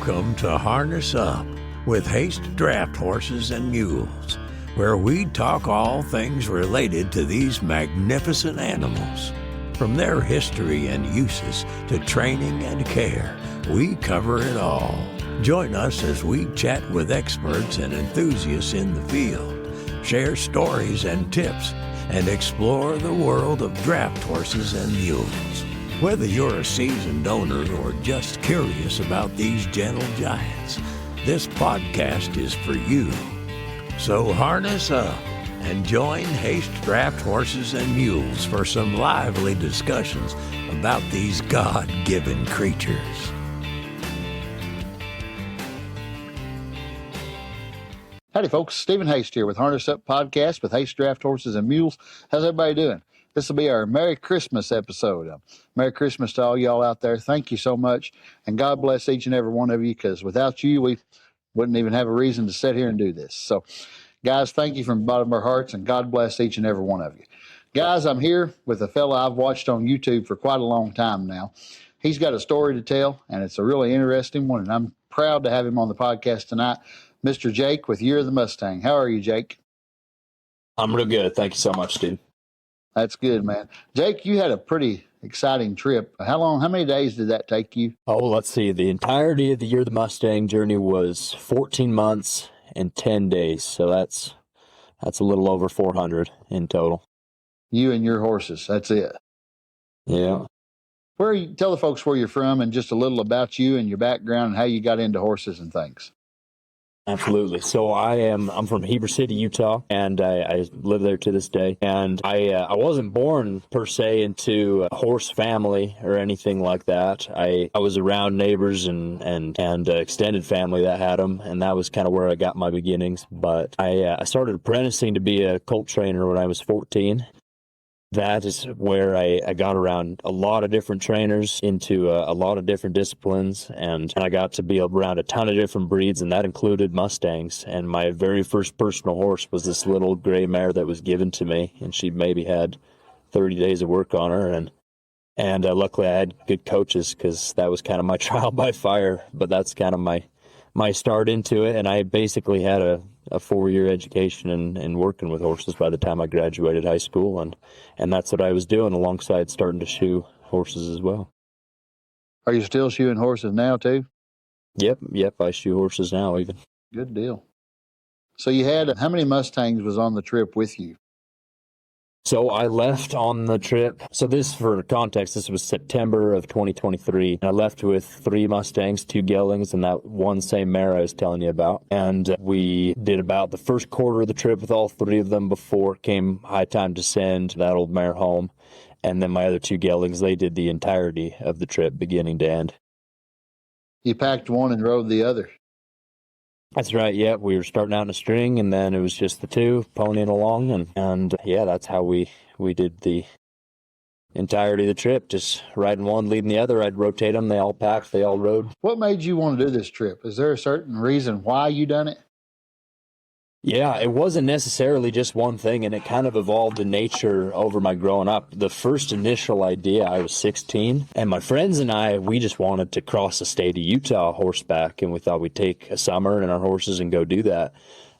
Welcome to Harness Up with Haste Draft Horses and Mules, where we talk all things related to these magnificent animals. From their history and uses to training and care, we cover it all. Join us as we chat with experts and enthusiasts in the field, share stories and tips, and explore the world of draft horses and mules. Whether you're a seasoned owner or just curious about these gentle giants, this podcast is for you. So harness up and join Haste Draft Horses and Mules for some lively discussions about these God-given creatures. Howdy, folks. Stephen Haste here with Harness Up Podcast with Haste Draft Horses and Mules. How's everybody doing? This will be our Merry Christmas episode. Merry Christmas to all y'all out there. Thank you so much. And God bless each and every one of you, because without you, we wouldn't even have a reason to sit here and do this. So, guys, thank you from the bottom of our hearts, and God bless each and every one of you. Guys, I'm here with a fella I've watched on YouTube for quite a long time now. He's got a story to tell, and it's a really interesting one, and I'm proud to have him on the podcast tonight. Mr. Jake with Year of the Mustang. How are you, Jake? I'm real good. Thank you so much, Steve. That's good, man. Jake, you had a pretty exciting trip. How many days did that take you? Oh, let's see. The entirety of the Year of the Mustang journey was 14 months and 10 days. So that's a little over 400 in total. You and your horses. That's it. Yeah. Tell the folks where you're from and just a little about you and your background and how you got into horses and things. Absolutely. So I'm from Heber City, Utah, and I live there to this day. And I wasn't born per se into a horse family or anything like that. I was around neighbors and extended family that had them, and that was kind of where I got my beginnings. But I started apprenticing to be a colt trainer when I was 14. That is where I got around a lot of different trainers into a lot of different disciplines, and I got to be around a ton of different breeds, and that included Mustangs. And my very first personal horse was this little gray mare that was given to me, and she maybe had 30 days of work on her, and luckily I had good coaches, because that was kind of my trial by fire. But that's kind of my start into it, and I basically had a 4-year education in working with horses by the time I graduated high school, and that's what I was doing alongside starting to shoe horses as well. Are you still shoeing horses now too? Yep, I shoe horses now even. Good deal. So you had, how many Mustangs was on the trip with you? So I left on the trip. So this, for context, this was September of 2023. I left with 3 Mustangs, 2 geldings, and that one same mare I was telling you about. And we did about the first quarter of the trip with all 3 of them before it came high time to send that old mare home. And then my other 2 geldings, they did the entirety of the trip, beginning to end. You packed one and rode the other. That's right. Yeah, we were starting out in a string, and then it was just the 2 ponying along, and yeah, that's how we did the entirety of the trip. Just riding one, leading the other. I'd rotate them. They all packed. They all rode. What made you want to do this trip? Is there a certain reason why you done it? Yeah, it wasn't necessarily just one thing, and it kind of evolved in nature over my growing up. The first initial idea, I was 16, and my friends and we just wanted to cross the state of Utah horseback, and we thought we'd take a summer in our horses and go do that.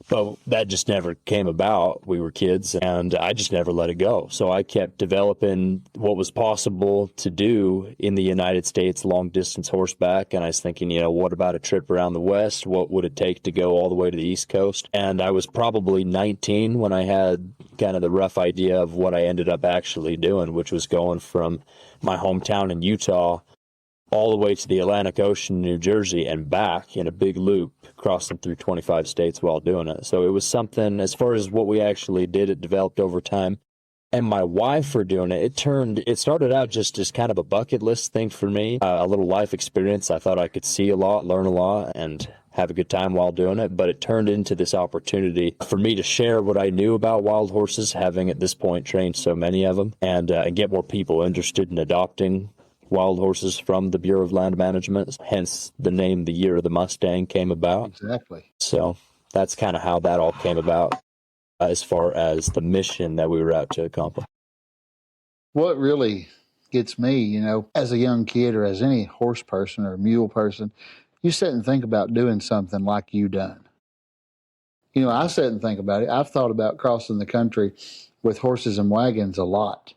But that just never came about. We were kids, and I just never let it go. So I kept developing what was possible to do in the United States long-distance horseback, and I was thinking, what about a trip around the West? What would it take to go all the way to the East Coast? And I was probably 19 when I had kind of the rough idea of what I ended up actually doing, which was going from my hometown in Utah all the way to the Atlantic Ocean, New Jersey, and back in a big loop, crossing through 25 states while doing it. So it was something, as far as what we actually did, it developed over time. And my why for doing it, it started out just as kind of a bucket list thing for me, a little life experience. I thought I could see a lot, learn a lot, and have a good time while doing it. But it turned into this opportunity for me to share what I knew about wild horses, having at this point trained so many of them, and get more people interested in adopting wild horses from the Bureau of Land Management. Hence the name, the Year of the Mustang, came about. Exactly. So that's kind of how that all came about, as far as the mission that we were out to accomplish. What really gets me, as a young kid or as any horse person or mule person, you sit and think about doing something like you done. You know, I sit and think about it. I've thought about crossing the country with horses and wagons a lot.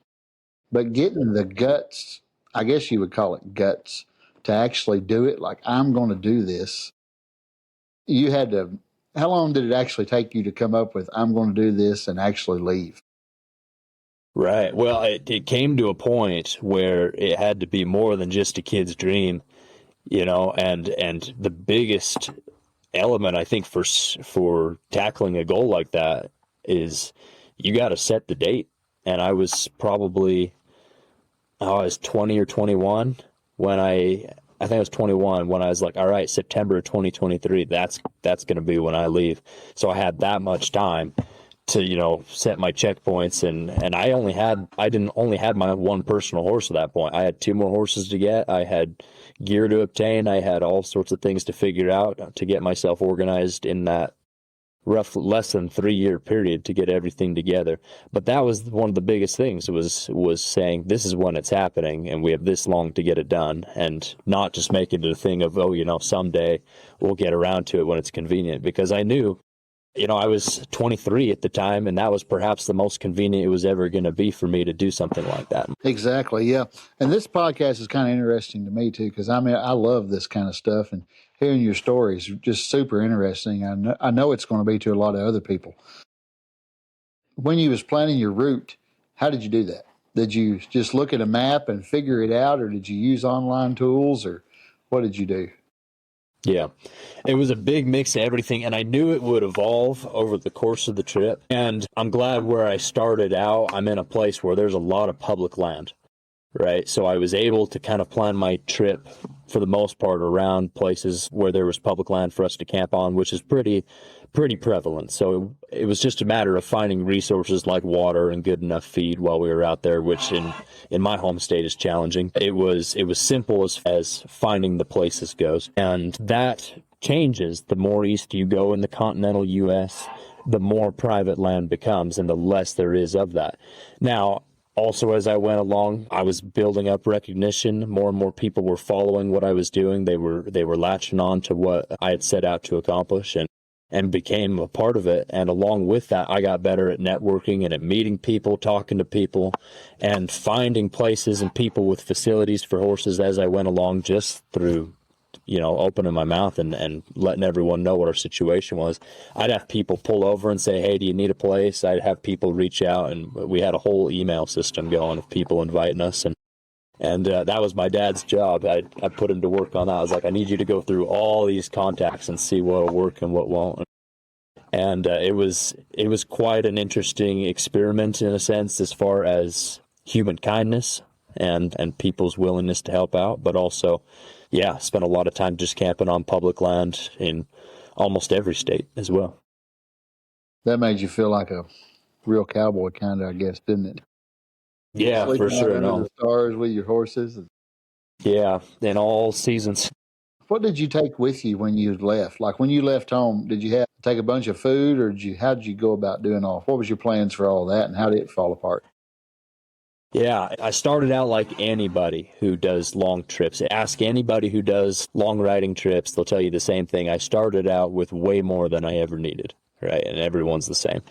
But getting the guts, I guess you would call it guts, to actually do it, like I'm going to do this, you had to, how long did it actually take you to come up with, I'm going to do this and actually leave? Right. Well, it came to a point where it had to be more than just a kid's dream, you know, and the biggest element, I think, for tackling a goal like that is you got to set the date. And I was probably, I was 20 or 21 when I think I was 21 when I was like, all right, September 2023, that's going to be when I leave. So I had that much time to, you know, set my checkpoints, and I didn't only had my one personal horse at that point. I had 2 more horses to get. I had gear to obtain. I had all sorts of things to figure out to get myself organized in that roughly less than 3-year period to get everything together. But that was one of the biggest things was saying, this is when it's happening and we have this long to get it done, and not just making it a thing of, oh, you know, someday we'll get around to it when it's convenient. Because I knew, you know, I was 23 at the time, and that was perhaps the most convenient it was ever going to be for me to do something like that. Exactly, yeah. And this podcast is kind of interesting to me too, because I mean, I love this kind of stuff, and hearing your stories is just super interesting. I know it's going to be to a lot of other people. When you was planning your route, how did you do that? Did you just look at a map and figure it out, or did you use online tools, or what did you do? Yeah, it was a big mix of everything, and I knew it would evolve over the course of the trip. And I'm glad where I started out, I'm in a place where there's a lot of public land, right? So I was able to kind of plan my trip for the most part around places where there was public land for us to camp on, which is pretty prevalent. So it was just a matter of finding resources like water and good enough feed while we were out there, which in my home state is challenging. It was simple as finding the places goes. And that changes the more east you go in the continental U.S., the more private land becomes and the less there is of that. Now, also, as I went along, I was building up recognition. More and more people were following what I was doing. They were latching on to what I had set out to accomplish and became a part of it. And along with that, I got better at networking and at meeting people, talking to people, and finding places and people with facilities for horses as I went along, just through, you know, opening my mouth and letting everyone know what our situation was. I'd have people pull over and say, hey, do you need a place? I'd have people reach out, and we had a whole email system going of people inviting us. And that was my dad's job. I put him to work on that. I was like, I need you to go through all these contacts and see what will work and what won't. And it was quite an interesting experiment in a sense, as far as human kindness and people's willingness to help out, but also, yeah, spent a lot of time just camping on public land in almost every state as well. That made you feel like a real cowboy, kind of, I guess, didn't it? Yeah, for sure. Under the stars with your horses. Yeah, in all seasons. What did you take with you when you left? Like when you left home, did you have to take a bunch of food, or how did you go about doing all? What was your plans for all that, and how did it fall apart? Yeah, I started out like anybody who does long trips. Ask anybody who does long riding trips, they'll tell you the same thing. I started out with way more than I ever needed, right? And everyone's the same.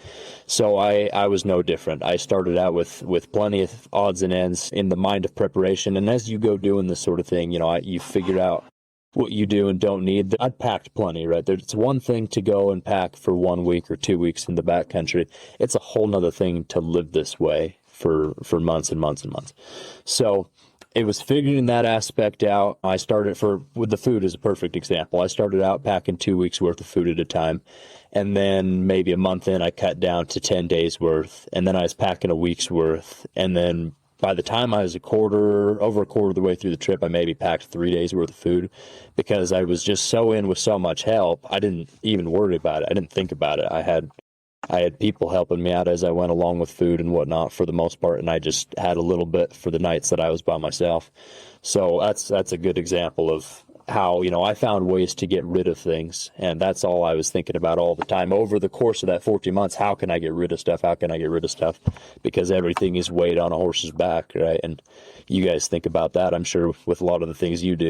So I was no different. I started out with plenty of odds and ends in the mind of preparation. And as you go doing this sort of thing, you know, you figure out what you do and don't need. I'd packed plenty, right? It's one thing to go and pack for 1 week or 2 weeks in the backcountry. It's a whole nother thing to live this way for months and months and months. So it was figuring that aspect out. I started with the food is a perfect example. I started out packing 2 weeks worth of food at a time. And then maybe a month in, I cut down to 10 days worth. And then I was packing a week's worth. And then by the time I was over a quarter of the way through the trip, I maybe packed 3 days worth of food, because I was just so in with so much help. I didn't even worry about it. I didn't think about it. I had people helping me out as I went along with food and whatnot for the most part, and I just had a little bit for the nights that I was by myself. So that's a good example how, I found ways to get rid of things. And that's all I was thinking about all the time. Over the course of that 14 months, how can I get rid of stuff? How can I get rid of stuff? Because everything is weighed on a horse's back, right? And you guys think about that, I'm sure, with a lot of the things you do,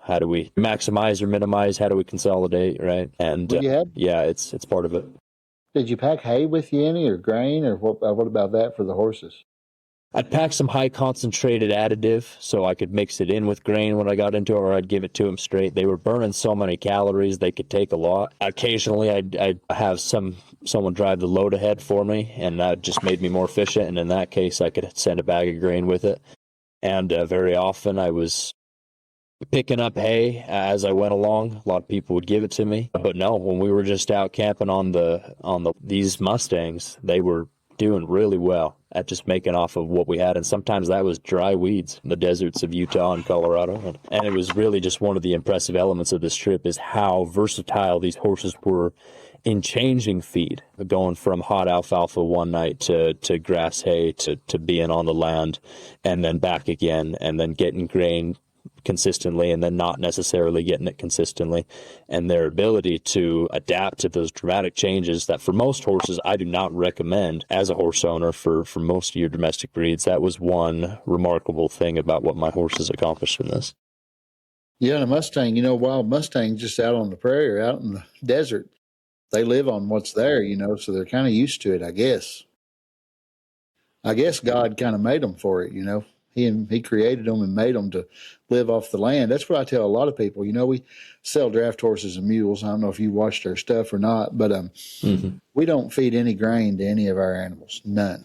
how do we maximize or minimize? How do we consolidate, right? And yeah, it's part of it. Did you pack hay with you any, or grain, or what about that for the horses? I'd pack some high concentrated additive so I could mix it in with grain when I got into it, or I'd give it to them straight. They were burning so many calories, they could take a lot. Occasionally, I'd have someone drive the load ahead for me, and that just made me more efficient. And in that case, I could send a bag of grain with it. And very often I was picking up hay as I went along. A lot of people would give it to me. But no, when we were just out camping on these Mustangs, they were doing really well at just making off of what we had. And sometimes that was dry weeds in the deserts of Utah and Colorado. And it was really just one of the impressive elements of this trip is how versatile these horses were in changing feed, going from hot alfalfa one night to grass hay to being on the land, and then back again, and then getting grain consistently, and then not necessarily getting it consistently. And their ability to adapt to those dramatic changes that for most horses I do not recommend as a horse owner for most of your domestic breeds. That was one remarkable thing about what my horses accomplished in this. Yeah, and a Mustang, wild Mustang just out on the prairie, out in the desert. They live on what's there, so they're kind of used to it, I guess. I guess God kind of made them for it, He created them and made them to live off the land. That's what I tell a lot of people. We sell draft horses and mules. I don't know if you watched our stuff or not, but we don't feed any grain to any of our animals, none.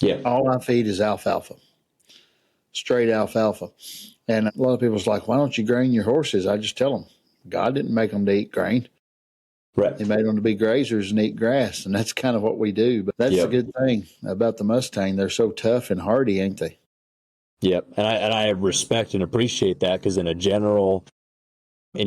Yeah. All I feed is alfalfa, straight alfalfa. And a lot of people's like, why don't you grain your horses? I just tell them, God didn't make them to eat grain. Right. He made them to be grazers and eat grass, and that's kind of what we do. But that's the good thing about the Mustang. They're so tough and hardy, ain't they? Yep. And I respect and appreciate that, because in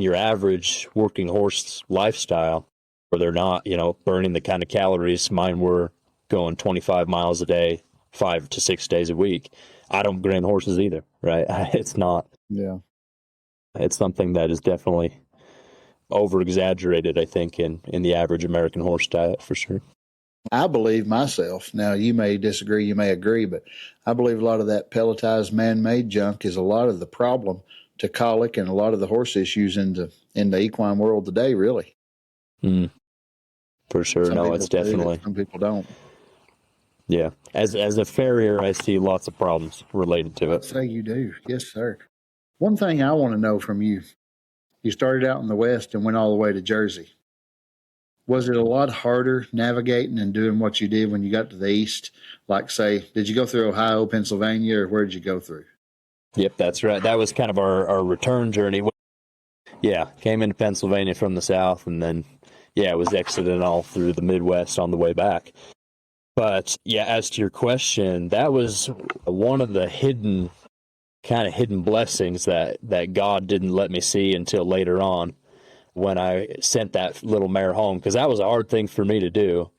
your average working horse lifestyle, where they're not, burning the kind of calories mine were, going 25 miles a day, 5 to 6 days a week, I don't grain horses either, right? It's not. Yeah. It's something that is definitely over-exaggerated, I think, in the average American horse diet, for sure. I believe myself, now you may disagree, you may agree, but I believe a lot of that pelletized man-made junk is a lot of the problem to colic and a lot of the horse issues in the equine world today, really. For sure. No, it's definitely. Some people don't. Yeah. As a farrier, I see lots of problems related to it. I'd say you do. Yes, sir. One thing I want to know from you, you started out in the West and went all the way to Jersey. Was it a lot harder navigating and doing what you did when you got to the East? Like, say, did you go through Ohio, Pennsylvania, or where did you go through? Yep, that's right. That was kind of our return journey. Yeah, came into Pennsylvania from the South, and then, was exiting all through the Midwest on the way back. But, as to your question, that was one of the hidden blessings that God didn't let me see until later on, when I sent that little mare home, because that was a hard thing for me to do.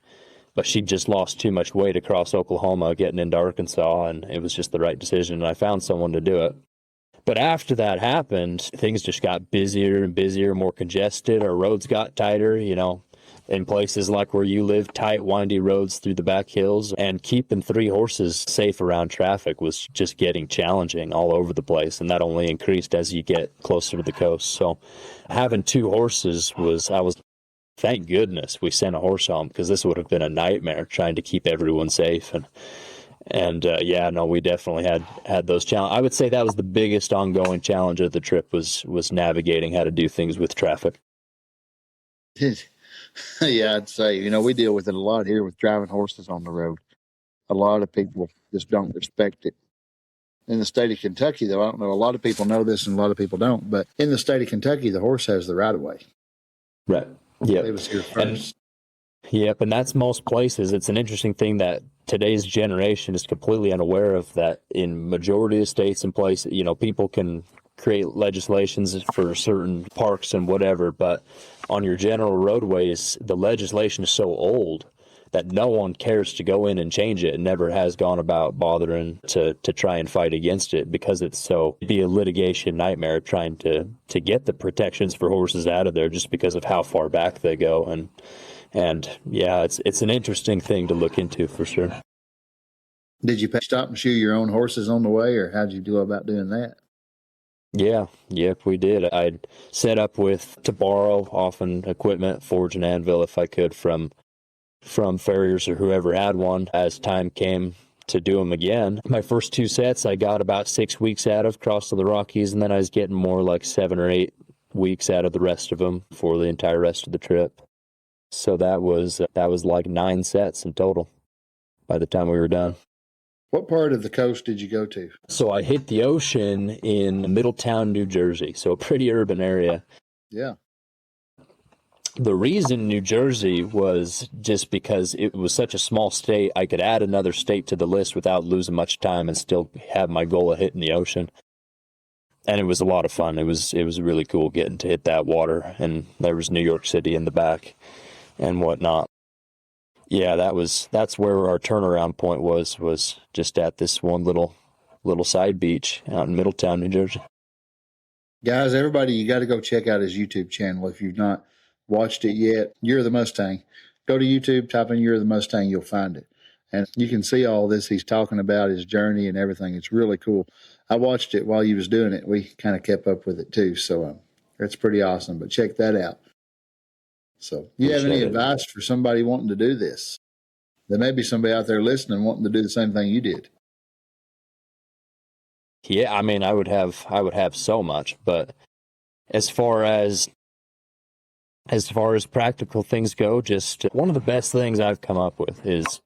But she just lost too much weight across Oklahoma getting into Arkansas, and it was just the right decision, and I found someone to do it. But after that happened, things just got busier and busier, more congested. Our roads got tighter, in places like where you live, tight, windy roads through the back hills, and keeping 3 horses safe around traffic was just getting challenging all over the place, and that only increased as you get closer to the coast. So having 2 horses thank goodness we sent a horse home, because this would have been a nightmare trying to keep everyone safe. And we definitely had those challenges. I would say that was the biggest ongoing challenge of the trip was navigating how to do things with traffic. Yeah, I'd say, we deal with it a lot here with driving horses on the road. A lot of people just don't respect it. In the state of Kentucky, though, I don't know, a lot of people know this and a lot of people don't, but in the state of Kentucky, the horse has the right of way. Right. Yeah. It was here first. And that's most places. It's an interesting thing that today's generation is completely unaware of, that in majority of states and places, people can create legislations for certain parks and whatever, but on your general roadways, the legislation is so old that no one cares to go in and change it and never has gone about bothering to try and fight against it, because it'd be a litigation nightmare trying to get the protections for horses out of there just because of how far back they go. And yeah, it's an interesting thing to look into for sure. Did you stop and shoe your own horses on the way, or how'd you go about doing that? Yeah, yep, we did. I'd set up to borrow often equipment, forge and anvil if I could from farriers or whoever had one as time came to do them again. My first 2 sets I got about 6 weeks out of across to the Rockies, and then I was getting more like 7 or 8 weeks out of the rest of them for the entire rest of the trip. So that was like 9 sets in total by the time we were done. What part of the coast did you go to? So I hit the ocean in Middletown, New Jersey, so a pretty urban area. Yeah. The reason New Jersey was just because it was such a small state, I could add another state to the list without losing much time and still have my goal of hitting the ocean. And it was a lot of fun. It was really cool getting to hit that water, and there was New York City in the back and whatnot. Yeah, that's where our turnaround point was just at this one little side beach out in Middletown, New Jersey. Guys, everybody, you got to go check out his YouTube channel if you've not watched it yet. You're the Mustang. Go to YouTube, type in You're the Mustang, you'll find it. And you can see all this he's talking about, his journey and everything. It's really cool. I watched it while he was doing it. We kind of kept up with it too. So it's pretty awesome. But check that out. So you have any advice for somebody wanting to do this? There may be somebody out there listening wanting to do the same thing you did. Yeah, I mean, I would have so much, but as far as practical things go, just one of the best things I've come up with is,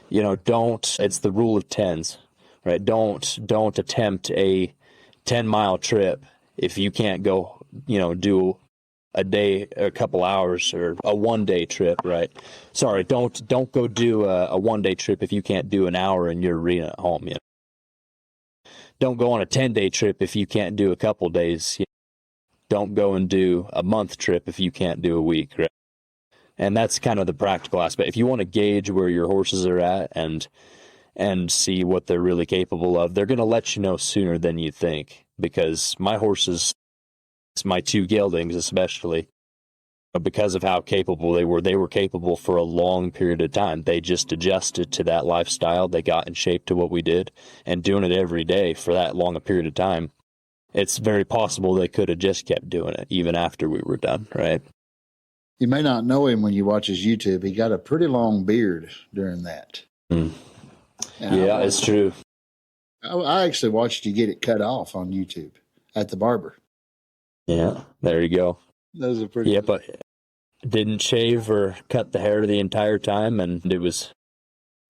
it's the rule of tens, right? Don't attempt a 10-mile trip if you can't go, do a day, a couple hours, or a 1-day trip, right? Sorry, don't go do a 1-day trip if you can't do an hour in your arena at home. Don't go on a 10-day trip if you can't do a couple days. Don't go and do a month trip if you can't do a week, right? And that's kind of the practical aspect. If you want to gauge where your horses are at and see what they're really capable of, they're going to let you know sooner than you think, because my horses, my 2 geldings especially, because of how capable they were capable for a long period of time. They just adjusted to that lifestyle. They got in shape to what we did, and doing it every day for that long a period of time, it's very possible they could have just kept doing it even after we were done, right? You may not know him when you watch his YouTube. He got a pretty long beard during that. Yeah, it's true. I actually watched you get it cut off on YouTube at the barber. Yeah, there you go. Those are pretty. Yeah, but didn't shave or cut the hair the entire time, and it was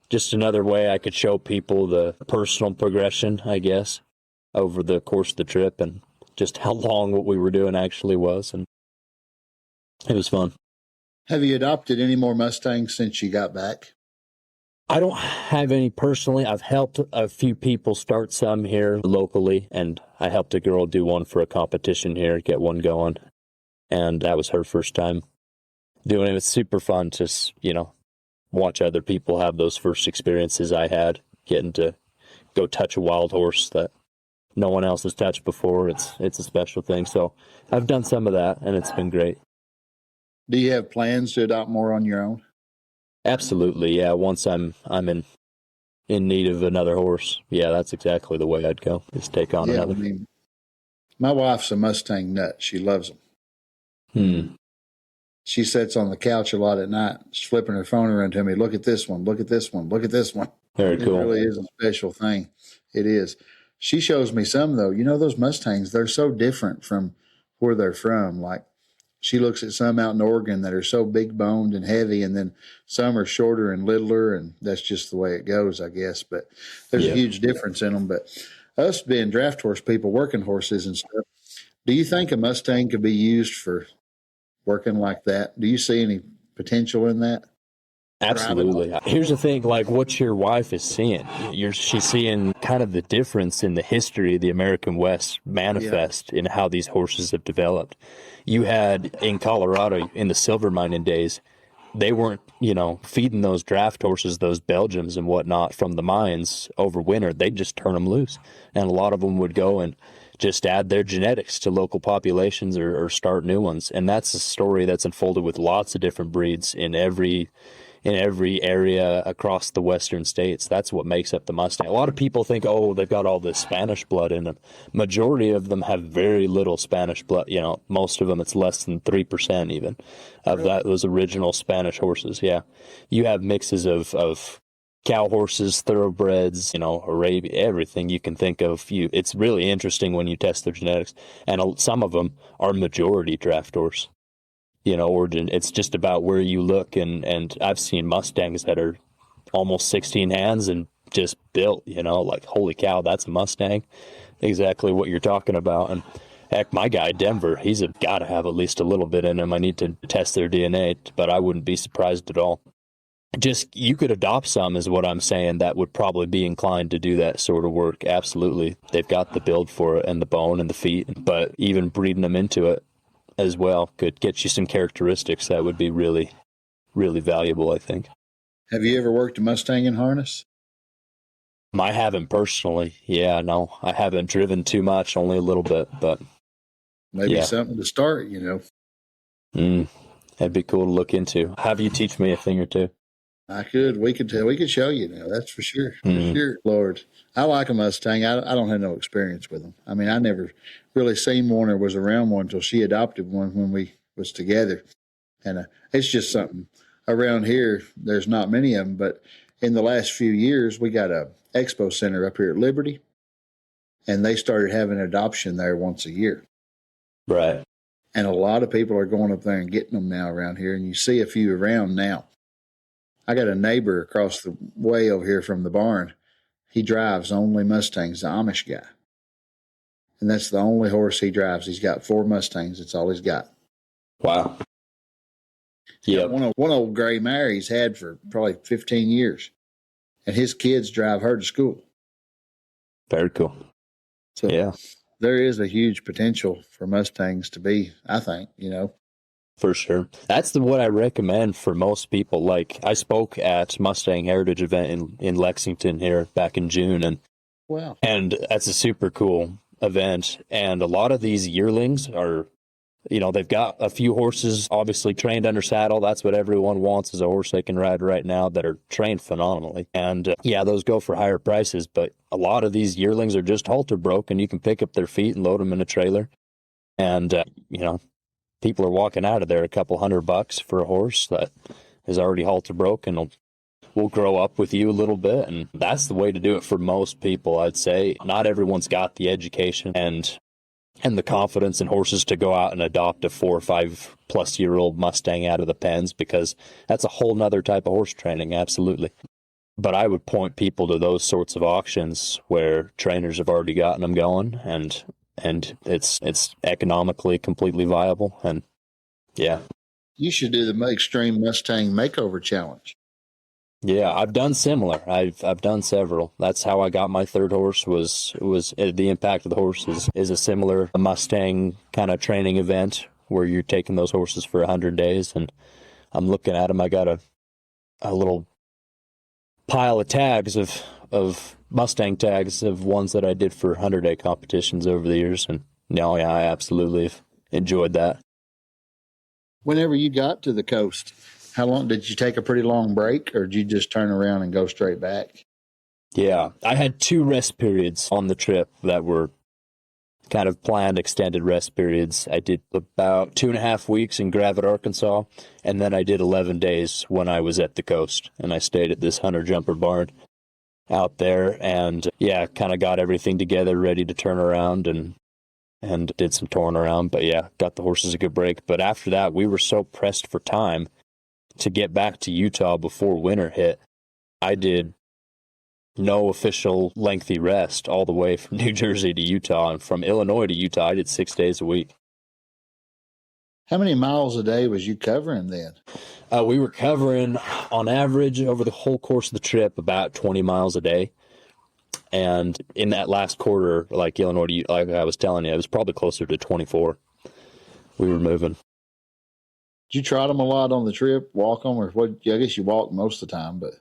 just another way I could show people the personal progression, I guess, over the course of the trip, and just how long what we were doing actually was, and it was fun. Have you adopted any more Mustangs since you got back? I don't have any personally. I've helped a few people start some here locally, and I helped a girl do one for a competition here, get one going, and that was her first time doing it. It's super fun to, watch other people have those first experiences I had, getting to go touch a wild horse that no one else has touched before. It's a special thing. So I've done some of that, and it's been great. Do you have plans to adopt more on your own? Absolutely, yeah. Once I'm in need of another horse, yeah, that's exactly the way I'd go, is take on another. I mean, my wife's a Mustang nut. She loves them. She sits on the couch a lot at night, flipping her phone around to me. Look at this one. Look at this one. Look at this one. Very cool. It really is a special thing. It is. She shows me some, though. Those Mustangs, they're so different from where they're from. Like, she looks at some out in Oregon that are so big boned and heavy, and then some are shorter and littler, and that's just the way it goes, I guess. But there's a huge difference in them. But us being draft horse people, working horses and stuff, do you think a Mustang could be used for working like that? Do you see any potential in that? Absolutely. Here's the thing, like what your wife is seeing. She's seeing kind of the difference in the history of the American West manifest in how these horses have developed. You had in Colorado in the silver mining days, they weren't, feeding those draft horses, those Belgians and whatnot from the mines over winter. They'd just turn them loose. And a lot of them would go and just add their genetics to local populations or start new ones. And that's a story that's unfolded with lots of different breeds in every area across the western states. That's what makes up the Mustang. A lot of people think, oh, they've got all this Spanish blood in them. Majority of them have very little Spanish blood. Most of them, it's less than 3% even of those original Spanish horses. Yeah. You have mixes of cow horses, thoroughbreds, Arabia, everything you can think of. It's really interesting when you test their genetics. And some of them are majority draft horse, origin. It's just about where you look. And I've seen Mustangs that are almost 16 hands and just built, like, holy cow, that's a Mustang. Exactly what you're talking about. And heck, my guy, Denver, he's got to have at least a little bit in him. I need to test their DNA, but I wouldn't be surprised at all. Just, you could adopt some is what I'm saying that would probably be inclined to do that sort of work. Absolutely. They've got the build for it and the bone and the feet, but even breeding them into it as well could get you some characteristics that would be really, really valuable, I think. Have you ever worked a Mustang in harness? I haven't personally. Yeah, no, I haven't driven too much, only a little bit, but maybe something to start, That'd be cool to look into. Have you teach me a thing or two? I could. We could show you now. That's for sure. For sure, Lord. I like a Mustang. I don't have no experience with them. I mean, I never really seen one or was around one until she adopted one when we was together. And it's just something. Around here, there's not many of them. But in the last few years, we got a expo center up here at Liberty, and they started having adoption there once a year. Right. And a lot of people are going up there and getting them now around here, and you see a few around now. I got a neighbor across the way over here from the barn. He drives only Mustangs, the Amish guy. And that's the only horse he drives. He's got 4 Mustangs. That's all he's got. Wow. Yeah. One old gray mare he's had for probably 15 years. And his kids drive her to school. Very cool. So yeah, there is a huge potential for Mustangs to be, I think, For sure. That's what I recommend for most people. Like, I spoke at Mustang Heritage event in Lexington here back in June, and wow. And that's a super cool event. And a lot of these yearlings are, they've got a few horses obviously trained under saddle. That's what everyone wants, is a horse they can ride right now that are trained phenomenally. And those go for higher prices, but a lot of these yearlings are just halter broke, and you can pick up their feet and load them in a trailer. And, people are walking out of there a couple $100 for a horse that is already halter broke and will grow up with you a little bit. And that's the way to do it for most people, I'd say. Not everyone's got the education and the confidence in horses to go out and adopt a 4 or 5 plus year old Mustang out of the pens, because that's a whole nother type of horse training. Absolutely. But I would point people to those sorts of auctions where trainers have already gotten them going, and it's economically completely viable. And you should do the Extreme Mustang Makeover Challenge. Yeah, I've done similar. I've done several. That's how I got my third horse. Was the Impact of the Horse is a similar Mustang kind of training event where you're taking those horses for 100 days. And I'm looking at them. I got a little pile of tags of Mustang tags of ones that I did for 100-day competitions over the years. And I absolutely have enjoyed that. Whenever you got to the coast, how long did you take? A pretty long break, or did you just turn around and go straight back? Yeah, I had 2 rest periods on the trip that were kind of planned extended rest periods. I did about 2.5 weeks in Gravette, Arkansas, and then I did 11 days when I was at the coast, and I stayed at this hunter jumper barn out there, and kind of got everything together, ready to turn around, and did some touring around. But got the horses a good break. But after that, we were so pressed for time to get back to Utah before winter hit. I did no official lengthy rest all the way from New Jersey to Utah, and from Illinois to Utah, I did 6 days a week. How many miles a day was you covering then? We were covering, on average, over the whole course of the trip, about 20 miles a day. And in that last quarter, like Illinois to Utah, like I was telling you, it was probably closer to 24. We were moving. Did you trot them a lot on the trip, walk them, or what? I guess you walk most of the time, but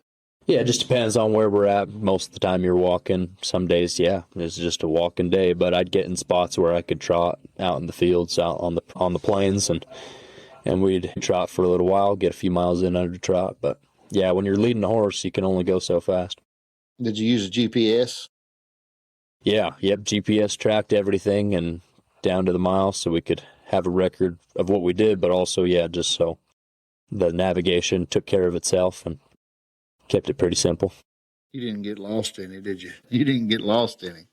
Yeah, it just depends on where we're at. Most of the time you're walking. Some days, yeah, it's just a walking day. But I'd get in spots where I could trot out in the fields, out on the plains, and we'd trot for a little while, get a few miles in under trot. But yeah, when you're leading a horse, you can only go so fast. did you use a GPS? Yeah, yep, GPS tracked everything and down to the mile, so we could have a record of what we did. But also, yeah, just so the navigation took care of itself and kept it pretty simple. You didn't get lost in it, did you? You didn't get lost in it.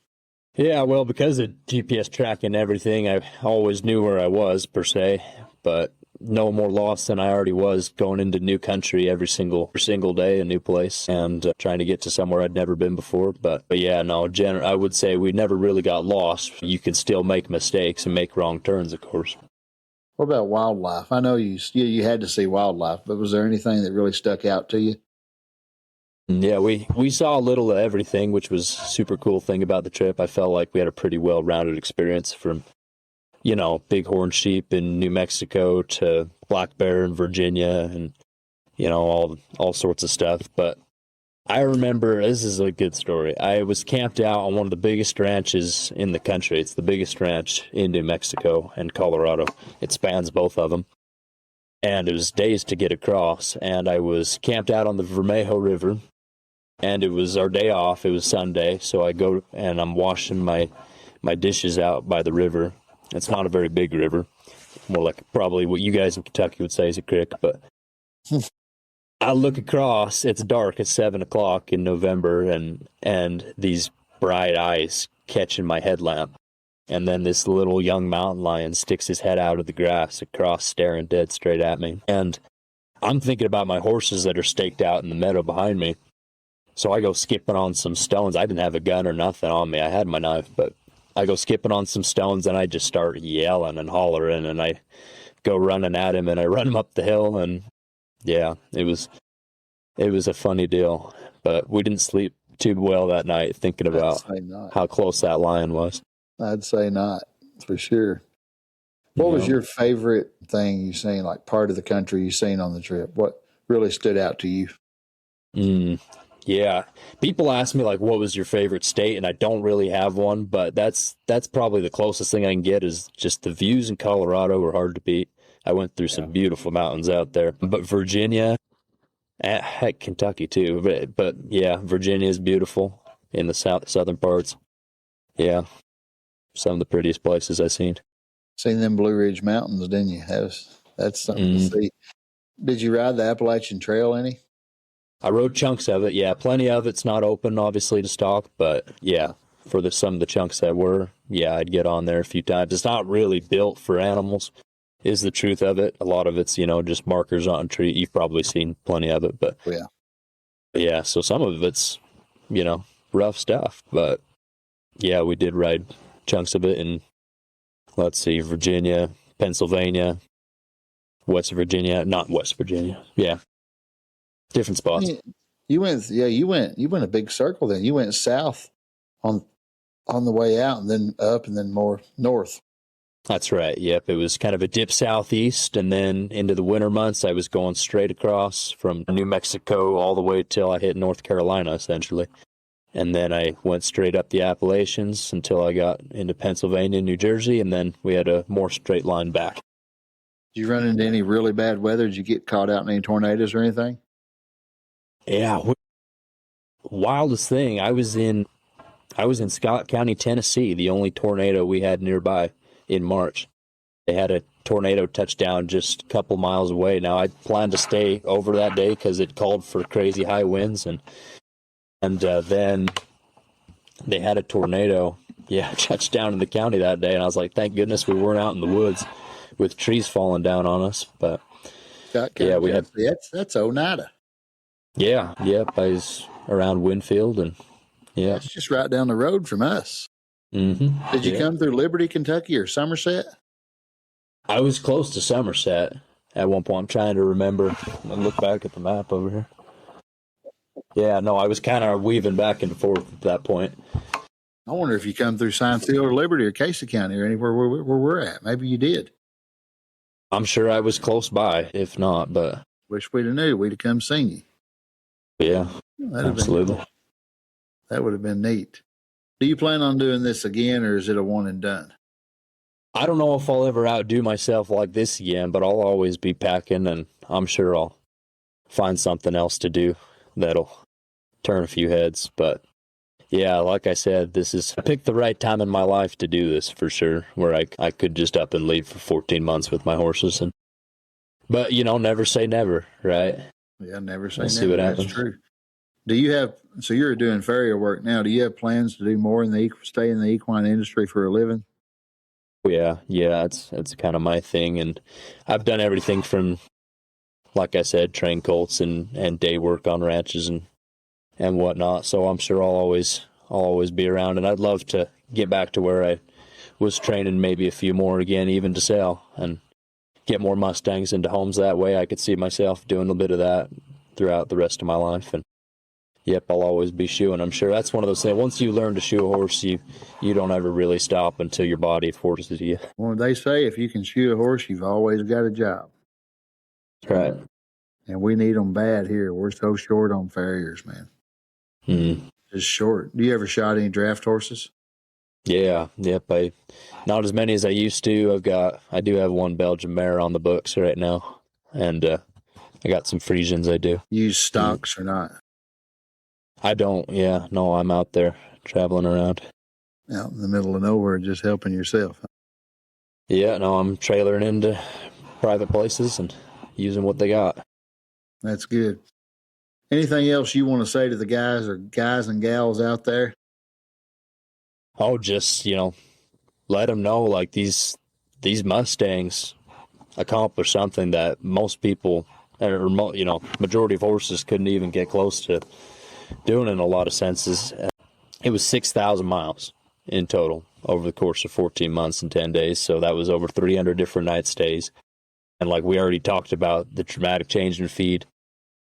Yeah, well, because of GPS tracking and everything, I always knew where I was, per se, but no more lost than I already was going into new country every single day, a new place, and trying to get to somewhere I'd never been before. But yeah, no, I would say we never really got lost. You can still make mistakes and make wrong turns, of course. What about wildlife? I know you had to see wildlife, but was there anything that really stuck out to you? Yeah, we saw a little of everything, which was a super cool thing about the trip. I felt like we had a pretty well-rounded experience from, bighorn sheep in New Mexico to black bear in Virginia and, all sorts of stuff. But I remember, this is a good story. I was camped out on one of the biggest ranches in the country. It's the biggest ranch in New Mexico and Colorado. It spans both of them. And it was days to get across. And I was camped out on the Vermejo River. And it was our day off. It was Sunday, so I go and I'm washing my dishes out by the river. It's not a very big river, more like probably what you guys in Kentucky would say is a creek. But I look across. It's dark. It's 7:00 in November, and these bright eyes catching my headlamp. And then this little young mountain lion sticks his head out of the grass across, staring dead straight at me. And I'm thinking about my horses that are staked out in the meadow behind me. So I go skipping on some stones. I didn't have a gun or nothing on me. I had my knife, but I go skipping on some stones and I just start yelling and hollering and I go running at him and I run him up the hill. And yeah, it was a funny deal, but we didn't sleep too well that night thinking about how close that lion was. I'd say not, for sure. What was your favorite thing you seen, like part of the country you seen on the trip? What really stood out to you? Yeah. People ask me, like, what was your favorite state? And I don't really have one, but that's probably the closest thing I can get is just the views in Colorado were hard to beat. I went through some beautiful mountains out there. But Virginia, heck, Kentucky too. But yeah, Virginia is beautiful in the southern parts. Yeah. Some of the prettiest places I've seen. Seen them Blue Ridge Mountains, didn't you? That's something to see. Did you ride the Appalachian Trail any? I rode chunks of it, yeah. Plenty of it's not open, obviously, to stock, but yeah, for some of the chunks that were, yeah, I'd get on there a few times. It's not really built for animals, is the truth of it. A lot of it's, just markers on a tree. You've probably seen plenty of it, but yeah, so some of it's, rough stuff, but yeah, we did ride chunks of it in, let's see, Virginia, Pennsylvania, West Virginia, not West Virginia, yeah. Different spots. You went a big circle then. You went south on the way out and then up and then more north. That's right. Yep. It was kind of a dip southeast and then into the winter months I was going straight across from New Mexico all the way till I hit North Carolina essentially. And then I went straight up the Appalachians until I got into Pennsylvania and New Jersey, and then we had a more straight line back. Did you run into any really bad weather? Did you get caught out in any tornadoes or anything? Yeah, wildest thing. I was in Scott County, Tennessee, the only tornado we had nearby in March. They had a tornado touchdown just a couple miles away. Now I planned to stay over that day because it called for crazy high winds, and then they had a tornado, touchdown in the county that day, and I was like, thank goodness we weren't out in the woods with trees falling down on us. But we had that's Oneida. Yeah, yep. I was around Winfield, and it's just right down the road from us. Mm-hmm. Did you come through Liberty, Kentucky, or Somerset? I was close to Somerset at one point. I'm trying to remember. I look back at the map over here. Yeah, no, I was kind of weaving back and forth at that point. I wonder if you come through Science Hill or Liberty or Casey County or anywhere where we're at. Maybe you did. I'm sure I was close by, if not, but Wish we'd have knew. We'd have come seen you. yeah, That'd absolutely. that would have been neat. Do you plan on doing this again, or is it a one and done? I don't know if I'll ever outdo myself like this again, but I'll always be packing, and I'm sure I'll find something else to do that'll turn a few heads. But yeah, like I said, I picked the right time in my life to do this for sure, where I could just up and leave for 14 months with my horses. But, never say never, right? Yeah, never say Let's never. see what That's happens. true. So you're doing farrier work now. Do you have plans to do more stay in the equine industry for a living? Yeah, that's kind of my thing. And I've done everything from, like I said, train colts and day work on ranches and whatnot. So I'm sure I'll always be around. And I'd love to get back to where I was training maybe a few more again, even to sell, and get more Mustangs into homes that way. I could see myself doing a bit of that throughout the rest of my life. And yep, I'll always be shoeing. I'm sure that's one of those things. Once you learn to shoe a horse, you don't ever really stop until your body forces you. Well, they say if you can shoe a horse, you've always got a job. That's right. And we need them bad here. We're so short on farriers, man. Just short. Do you ever shot any draft horses? Yeah, yep. Not as many as I used to. I do have one Belgian mare on the books right now, and I got some Friesians. I do. Use stocks or not? I don't. Yeah, no. I'm out there traveling around. Out in the middle of nowhere, just helping yourself. Yeah, no. I'm trailering into private places and using what they got. That's good. Anything else you want to say to the guys and gals out there? Oh, just, let them know, like, these Mustangs accomplish something that most people, or, majority of horses couldn't even get close to doing in a lot of senses. It was 6,000 miles in total over the course of 14 months and 10 days. So that was over 300 different night stays. And like we already talked about, the dramatic change in feed.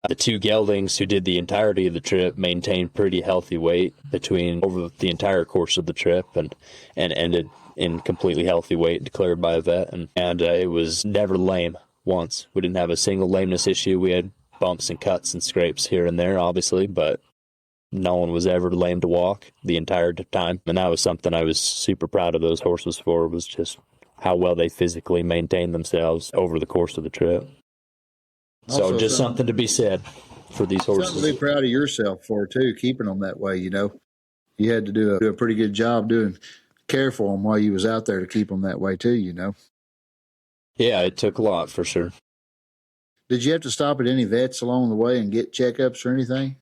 The two geldings who did the entirety of the trip maintained pretty healthy weight over the entire course of the trip, and ended in completely healthy weight declared by a vet. And it was never lame once. We didn't have a single lameness issue. We had bumps and cuts and scrapes here and there, obviously, but no one was ever lame to walk the entire time. And that was something I was super proud of those horses for, was just how well they physically maintained themselves over the course of the trip. So just something to be said for these horses. Something to be proud of yourself for, too, keeping them that way, You had to do a pretty good job care for them while you was out there to keep them that way, too, Yeah, it took a lot, for sure. Did you have to stop at any vets along the way and get checkups or anything?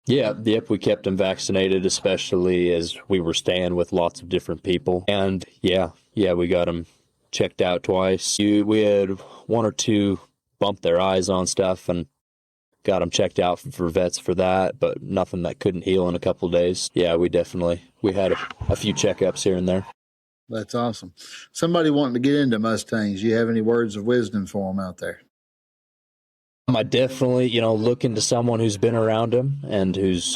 Yeah, yep, we kept them vaccinated, especially as we were staying with lots of different people. And yeah, we got them checked out twice. We had one or two bump their eyes on stuff and got them checked out for vets for that, but nothing that couldn't heal in a couple of days. Yeah, we had a few checkups here and there. That's awesome. Somebody wanting to get into Mustangs, you have any words of wisdom for them out there? I definitely, look into someone who's been around them and who's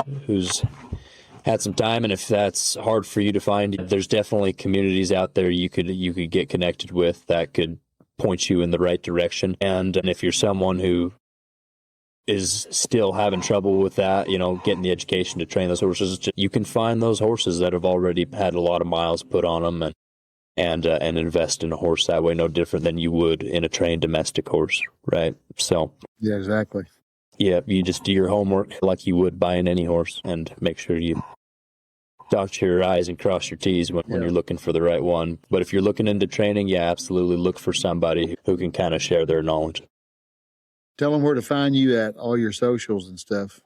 had some time. And if that's hard for you to find, there's definitely communities out there you could get connected with that could point you in the right direction. And if you're someone who is still having trouble with that, getting the education to train those horses, you can find those horses that have already had a lot of miles put on them and invest in a horse that way, no different than you would in a trained domestic horse, right? So yeah, exactly. Yeah, you just do your homework like you would buying any horse, and make sure you dot your I's and cross your T's when you're looking for the right one. But if you're looking into training, yeah, absolutely look for somebody who can kind of share their knowledge. Tell them where to find you at all your socials and stuff.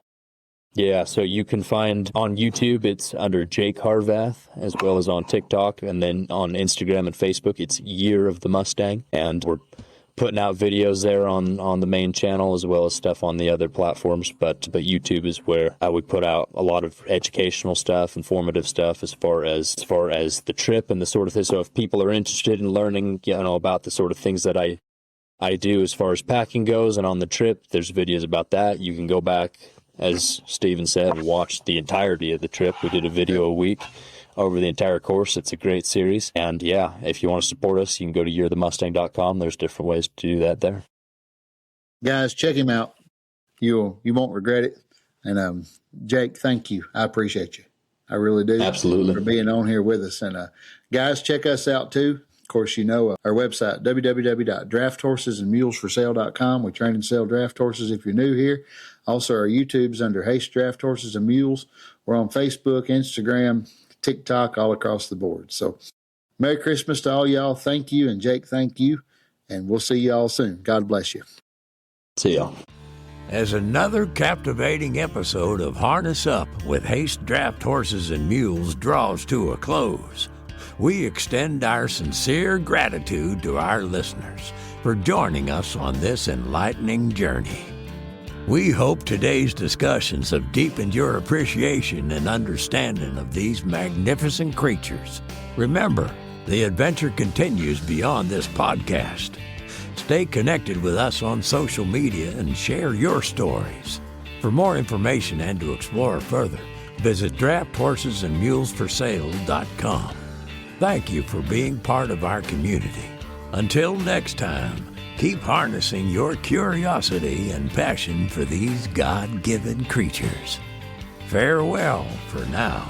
Yeah, so you can find on YouTube, it's under Jake Harvath, as well as on TikTok, and then on Instagram and Facebook, it's Year of the Mustang. And we're putting out videos there on the main channel, as well as stuff on the other platforms. But YouTube is where we put out a lot of educational stuff, informative stuff, as far as the trip and the sort of thing. So if people are interested in learning, about the sort of things that I do as far as packing goes, and on the trip, there's videos about that. You can go back, as Steven said, and watch the entirety of the trip. We did a video a week over the entire course. It's a great series. And yeah, if you want to support us, you can go to you'rethemustang.com. There's different ways to do that there. Guys, check him out. You won't regret it. And Jake, thank you. I appreciate you. I really do. Absolutely. For being on here with us. And guys, check us out too. Of course, you know our website, www.drafthorsesandsmulesforsale.com. We train and sell draft horses if you're new here. Also, our YouTube's under Haste Draft Horses and Mules. We're on Facebook, Instagram, TikTok, all across the board. So, Merry Christmas to all y'all. Thank you. And Jake, thank you. And we'll see y'all soon. God bless you. See y'all. As another captivating episode of Harness Up with Haste Draft Horses and Mules draws to a close, we extend our sincere gratitude to our listeners for joining us on this enlightening journey. We hope today's discussions have deepened your appreciation and understanding of these magnificent creatures. Remember, the adventure continues beyond this podcast. Stay connected with us on social media and share your stories. For more information and to explore further, visit drafthorsesandsmulesforsale.com. Thank you for being part of our community. Until next time, keep harnessing your curiosity and passion for these God-given creatures. Farewell for now.